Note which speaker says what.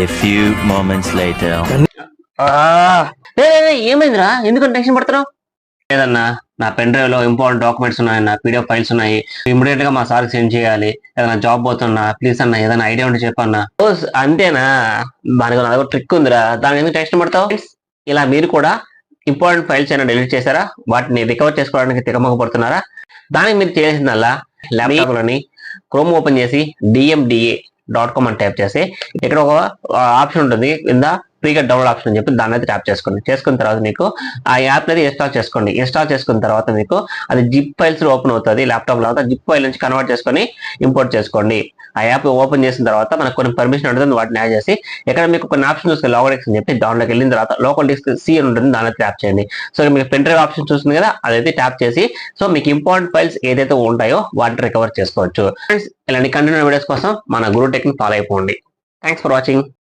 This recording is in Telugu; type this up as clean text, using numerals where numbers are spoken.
Speaker 1: A few moments later.
Speaker 2: ఏమైందిరా, ఎందుకంటే టెన్షన్ పడుతున్నావు? లేదన్నా, నా పెన్ డ్రైవ్ లో ఇంపార్టెంట్ డాక్యుమెంట్స్ ఉన్నాయి, నా పీడిఎఫ్ ఫైల్స్ ఉన్నాయి, ఇమీడియట్ గా మా సార్ సెండ్ చేయాలి. ఏదైనా జాబ్ పోతున్నా, ప్లీజ్ అన్న ఏదైనా ఐడియా ఉంటే చెప్పన్నా. ఓ అంతేనా, దానికి అదొక ట్రిక్ ఉందిరా, దాని ఎందుకు టెన్షన్ పడతావు? ఇలా మీరు కూడా ఇంపార్టెంట్ ఫైల్స్ అయినా డిలీట్ చేశారా, వాటిని రికవర్ చేసుకోవడానికి తికమక పడుతున్నారా? దానికి మీరు చేయాల్సిందల్లా ల్యాప్టాప్ లోని క్రోమ్ ఓపెన్ చేసి DMDA.com అని టైప్ చేసి ఇక్కడ ఒక ఆప్షన్ ఉంటుంది కింద ఫ్రీగా డౌన్లోడ్ ఆప్షన్ అని చెప్పి దాన్ని అయితే ట్యాప్ చేసుకోండి. చేసుకున్న తర్వాత మీకు ఆ యాప్ అనేది ఇన్స్టాల్ చేసుకోండి. ఇన్స్టాల్ చేసుకున్న తర్వాత మీకు అది జిప్ ఫైల్స్ ఓపెన్ అవుతుంది ల్యాప్టాప్ లో. జిప్ ఫైల్ నుంచి కన్వర్ట్ చేసుకొని ఇంపోర్ట్ చేసుకోండి. ఆ యాప్ ఓపెన్ చేసిన తర్వాత మనకు కొన్ని పర్మిషన్ ఉంటుంది, వాటిని యాడ్ చేసి ఇక్కడ మీకు కొన్ని ఆప్షన్ చూసుకుని లోకల్ డిస్క్ అని చెప్పి దాంట్లోకి వెళ్ళిన తర్వాత లోకల్ డిస్క్ C అని ఉంటుంది, దాన్ని ట్యాప్ చేయండి. సో మీకు పెన్ డ్రైవ్ ఆప్షన్ చూస్తుంది కదా, అదైతే ట్యాప్ చేసి సో మీకు ఇంపార్టెంట్ ఫైల్స్ ఏదైతే ఉంటాయో వాటిని రికవర్ చేసుకోవచ్చు. ఇలాంటి కంటిన్యూ వీడియోస్ కోసం మన గురు టెక్ ని ఫాలో అయిపోండి. Thanks for watching.